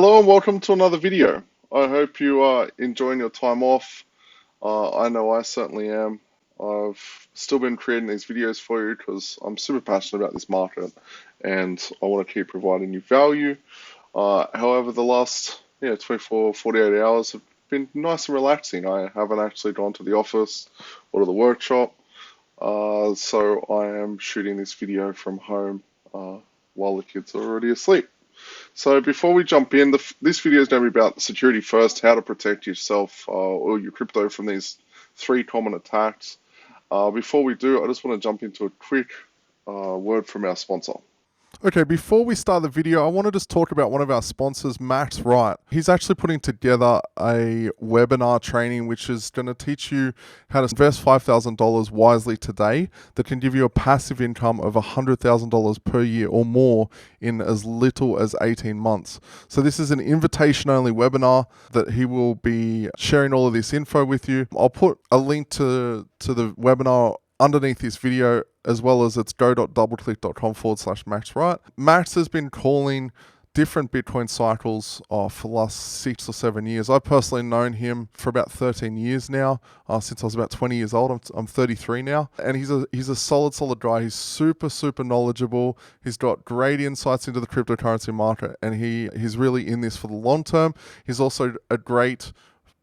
Hello and welcome to another video. I hope you are enjoying your time off. I know I certainly am. I've still been creating these videos for you because I'm super passionate about this market and I want to keep providing you value. However, the last 24, 48 hours have been nice and relaxing. I haven't actually gone to the office or to the workshop, so I am shooting this video from home while the kids are already asleep. So before we jump in, this video is going to be about security first, how to protect yourself or your crypto from these three common attacks. Before we do, I just want to jump into a quick word from our sponsor. Okay, before we start the video, I want to just talk about one of our sponsors, Max Wright. He's actually putting together a webinar training which is going to teach you how to invest $5,000 wisely today that can give you a passive income of $100,000 per year or more in as little as 18 months. So this is an invitation-only webinar that he will be sharing all of this info with you. I'll put a link to the webinar underneath this video, as well as it's go.doubleclick.com/MaxWright. Max has been calling different Bitcoin cycles for the last 6 or 7 years. I've personally known him for about 13 years now, since I was about 20 years old. I'm 33 now, and he's a solid guy. He's super knowledgeable. He's got great insights into the cryptocurrency market, and he's really in this for the long term. He's also a great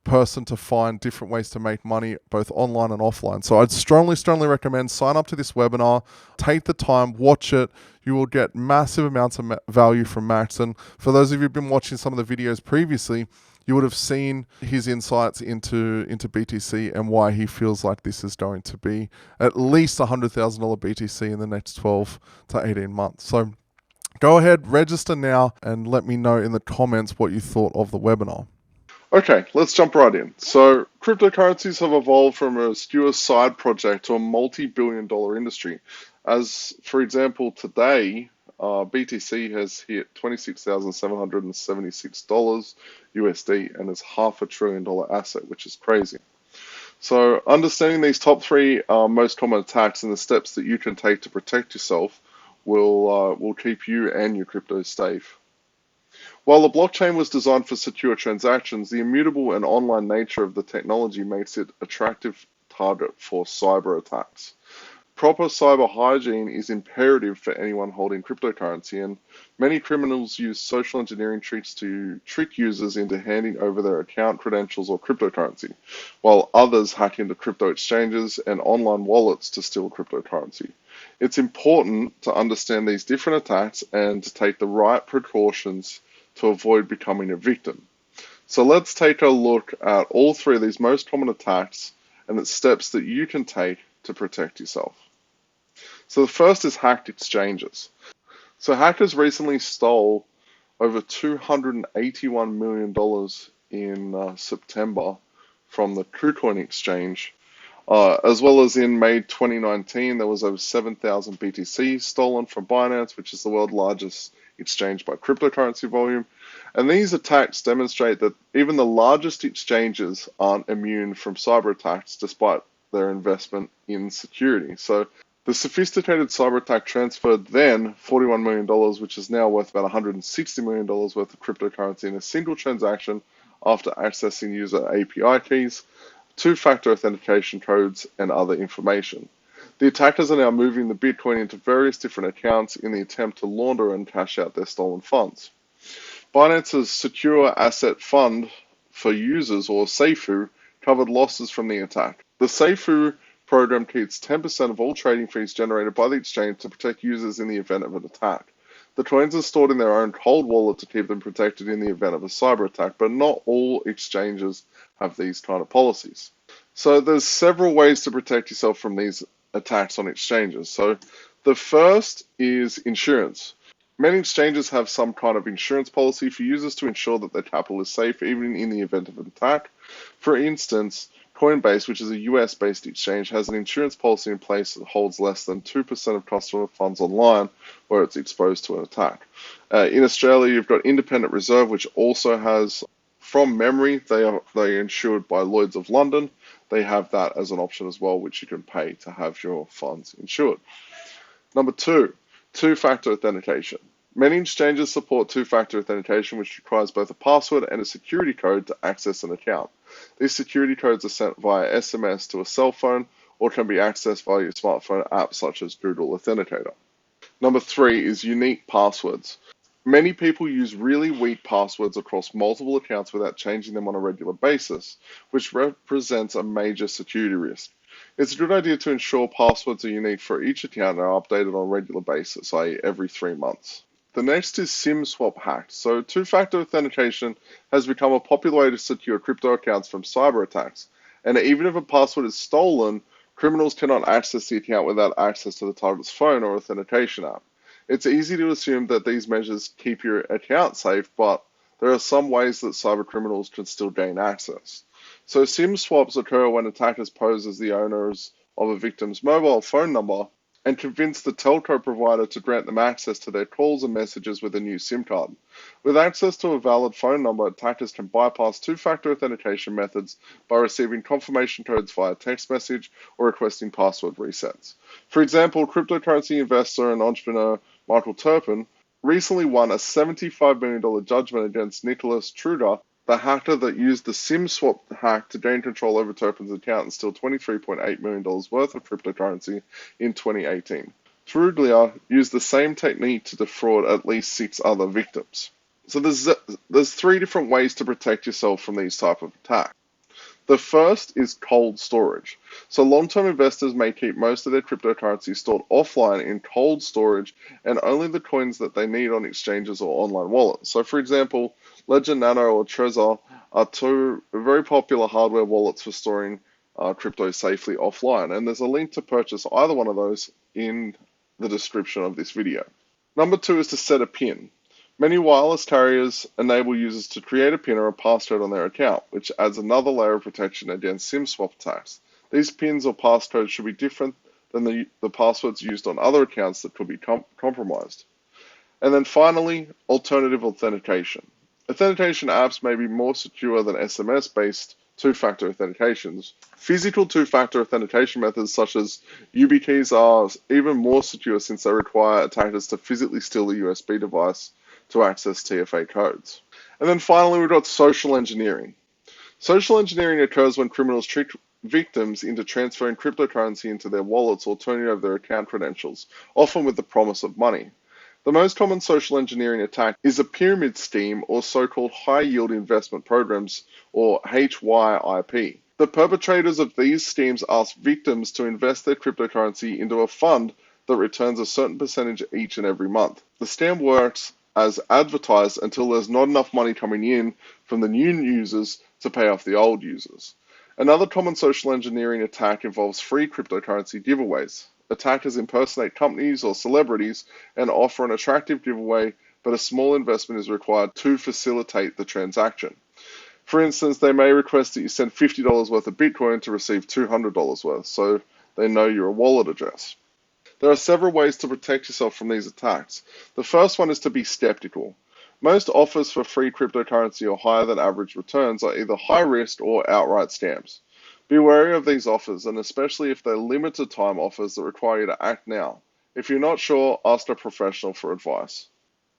person to find different ways to make money both online and offline. So I'd strongly recommend sign up to this webinar, take the time, watch it. You will get massive amounts of value from Max. And for those of you who've been watching some of the videos previously, you would have seen his insights into BTC and why he feels like this is going to be at least $100,000 BTC in the next 12 to 18 months. So go ahead, register now, and let me know in the comments what you thought of the webinar. Okay, let's jump right in. So cryptocurrencies have evolved from a obscure side project to a multi-billion-dollar industry. As, for example, today, BTC has hit $26,776 USD and is $500 billion asset, which is crazy. So understanding these top three most common attacks and the steps that you can take to protect yourself will keep you and your crypto safe. While the blockchain was designed for secure transactions, the immutable and online nature of the technology makes it an attractive target for cyber attacks. Proper cyber hygiene is imperative for anyone holding cryptocurrency, and many criminals use social engineering tricks to trick users into handing over their account credentials or cryptocurrency, while others hack into crypto exchanges and online wallets to steal cryptocurrency. It's important to understand these different attacks and to take the right precautions to avoid becoming a victim. So let's take a look at all three of these most common attacks and the steps that you can take to protect yourself. So the first is hacked exchanges. So hackers recently stole over $281 million in September from the KuCoin exchange. As well as in May 2019, there was over 7,000 BTC stolen from Binance, which is the world's largest exchange by cryptocurrency volume. And these attacks demonstrate that even the largest exchanges aren't immune from cyber attacks despite their investment in security. So the sophisticated cyber attack transferred then $41 million, which is now worth about $160 million worth of cryptocurrency in a single transaction after accessing user API keys, two-factor authentication codes, and other information. The attackers are now moving the Bitcoin into various different accounts in the attempt to launder and cash out their stolen funds. Binance's Secure Asset Fund for Users, or SAFU, covered losses from the attack. The SAFU program keeps 10% of all trading fees generated by the exchange to protect users in the event of an attack. The coins are stored in their own cold wallet to keep them protected in the event of a cyber attack, but not all exchanges have these kind of policies. So there's several ways to protect yourself from these attacks on exchanges. So the first is insurance. Many exchanges have some kind of insurance policy for users to ensure that their capital is safe even in the event of an attack. For instance, Coinbase, which is a US-based exchange, has an insurance policy in place that holds less than 2% of customer funds online where it's exposed to an attack. In Australia, you've got Independent Reserve, which also has, from memory, they are insured by Lloyd's of London. They have that as an option as well, which you can pay to have your funds insured. Number two, two-factor authentication. Many exchanges support two-factor authentication, which requires both a password and a security code to access an account. These security codes are sent via SMS to a cell phone or can be accessed via your smartphone app such as Google Authenticator. Number 3 is unique passwords. Many people use really weak passwords across multiple accounts without changing them on a regular basis, which represents a major security risk. It's a good idea to ensure passwords are unique for each account and are updated on a regular basis, i.e. every 3 months. The next is Simswap hacks. So two-factor authentication has become a popular way to secure crypto accounts from cyber attacks. And even if a password is stolen, criminals cannot access the account without access to the target's phone or authentication app. It's easy to assume that these measures keep your account safe, but there are some ways that cyber criminals can still gain access. So SIM swaps occur when attackers pose as the owners of a victim's mobile phone number and convince the telco provider to grant them access to their calls and messages with a new SIM card. With access to a valid phone number, attackers can bypass two-factor authentication methods by receiving confirmation codes via text message or requesting password resets. For example, cryptocurrency investor and entrepreneur Michael Turpin recently won a $75 million judgment against Nicholas Truda, the hacker that used the Simswap hack to gain control over Turpin's account and steal $23.8 million worth of cryptocurrency in 2018. Truglia used the same technique to defraud at least 6 other victims. So there's 3 different ways to protect yourself from these type of attacks. The first is cold storage. So long-term investors may keep most of their cryptocurrency stored offline in cold storage and only the coins that they need on exchanges or online wallets. So for example, Ledger Nano or Trezor are 2 very popular hardware wallets for storing crypto safely offline. And there's a link to purchase either one of those in the description of this video. Number 2 is to set a PIN. Many wireless carriers enable users to create a PIN or a passcode on their account, which adds another layer of protection against SIM-swap attacks. These PINs or passcodes should be different than the passwords used on other accounts that could be compromised. And then finally, alternative authentication. Authentication apps may be more secure than SMS-based two-factor authentications. Physical two-factor authentication methods such as YubiKeys are even more secure since they require attackers to physically steal a USB device to access TFA codes. And then finally, we've got social engineering. Social engineering occurs when criminals trick victims into transferring cryptocurrency into their wallets or turning over their account credentials, often with the promise of money. The most common social engineering attack is a pyramid scheme or so-called high-yield investment programs, or HYIP. The perpetrators of these schemes ask victims to invest their cryptocurrency into a fund that returns a certain percentage each and every month. The scam works as advertised until there's not enough money coming in from the new users to pay off the old users. Another common social engineering attack involves free cryptocurrency giveaways. Attackers impersonate companies or celebrities and offer an attractive giveaway, but a small investment is required to facilitate the transaction. For instance, they may request that you send $50 worth of Bitcoin to receive $200 worth, so they know your wallet address. There are several ways to protect yourself from these attacks. The first one is to be skeptical. Most offers for free cryptocurrency or higher than average returns are either high risk or outright scams. Be wary of these offers, and especially if they're limited time offers that require you to act now. If you're not sure, ask a professional for advice.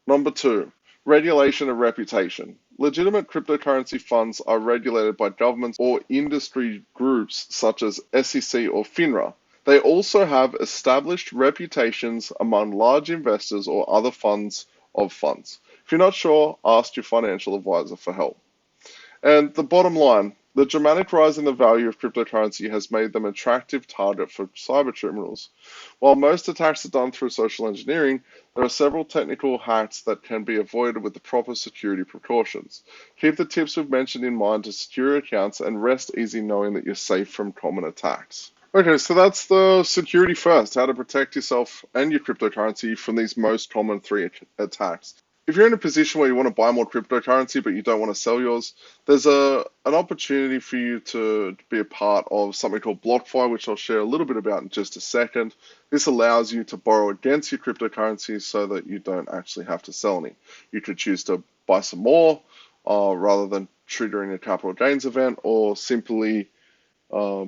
Number 2, regulation and reputation. Legitimate cryptocurrency funds are regulated by governments or industry groups such as SEC or FINRA. They also have established reputations among large investors or other funds of funds. If you're not sure, ask your financial advisor for help. And the bottom line, the dramatic rise in the value of cryptocurrency has made them an attractive target for cyber criminals. While most attacks are done through social engineering, there are several technical hacks that can be avoided with the proper security precautions. Keep the tips we've mentioned in mind to secure your accounts and rest easy knowing that you're safe from common attacks. Okay, so that's the security first, how to protect yourself and your cryptocurrency from these most common 3 attacks. If you're in a position where you want to buy more cryptocurrency but you don't want to sell yours, there's an opportunity for you to be a part of something called BlockFi, which I'll share a little bit about in just a second. This allows you to borrow against your cryptocurrency so that you don't actually have to sell any. You could choose to buy some more rather than triggering a capital gains event, or simply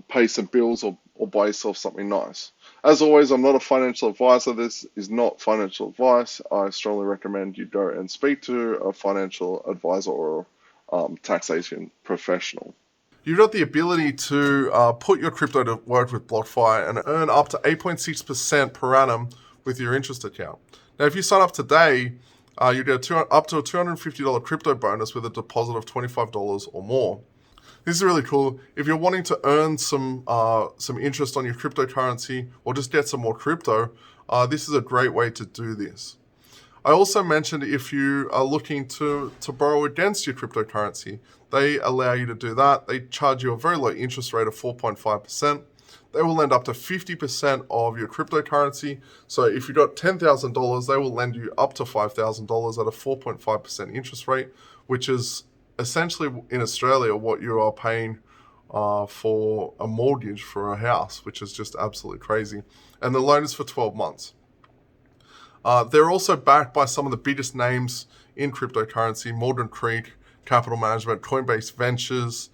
pay some bills or or buy yourself something nice. As always, I'm not a financial advisor. This is not financial advice. I strongly recommend you go and speak to a financial advisor or taxation professional. You've got the ability to put your crypto to work with BlockFi and earn up to 8.6% per annum with your interest account. Now, if you sign up today, you get up to a $250 crypto bonus with a deposit of $25 or more. This is really cool. If you're wanting to earn some interest on your cryptocurrency or just get some more crypto, this is a great way to do this. I also mentioned if you are looking to borrow against your cryptocurrency, they allow you to do that. They charge you a very low interest rate of 4.5%. They will lend up to 50% of your cryptocurrency. So if you got $10,000, they will lend you up to $5,000 at a 4.5% interest rate, which is essentially in Australia what you are paying for a mortgage for a house, which is just absolutely crazy. And the loan is for 12 months. They're also backed by some of the biggest names in cryptocurrency: Morgan Creek Capital Management, Coinbase Ventures,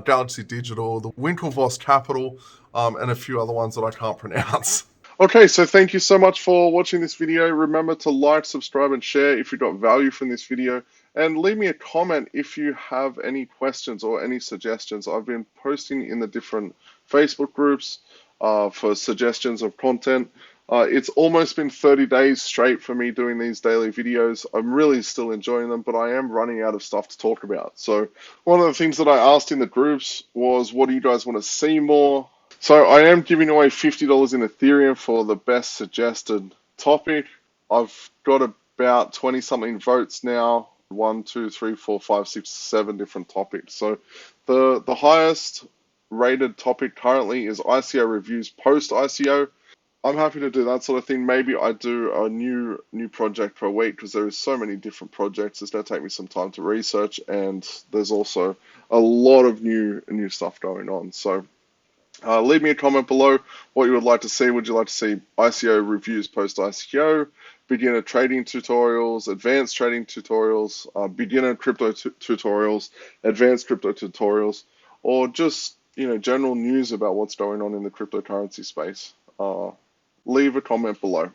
Galaxy Digital, the Winklevoss Capital, and a few other ones that I can't pronounce. Okay, so thank you so much for watching this video. Remember to like, subscribe, and share if you got value from this video. And leave me a comment if you have any questions or any suggestions. I've been posting in the different Facebook groups for suggestions of content. It's almost been 30 days straight for me doing these daily videos. I'm really still enjoying them, but I am running out of stuff to talk about. So one of the things that I asked in the groups was, what do you guys want to see more? So I am giving away $50 in Ethereum for the best suggested topic. I've got about 20 something votes now. 1, 2, 3, 4, 5, 6, 7 different topics. So the highest rated topic currently is ICO reviews post ICO. I'm happy to do that sort of thing. Maybe I do a new project per week because there is so many different projects. It's going to take me some time to research, and there's also a lot of new stuff going on. So leave me a comment below what you would like to see. Would you like to see ICO reviews post ICO, beginner trading tutorials, advanced trading tutorials, beginner crypto tutorials, advanced crypto tutorials, or just general news about what's going on in the cryptocurrency space? Leave a comment below.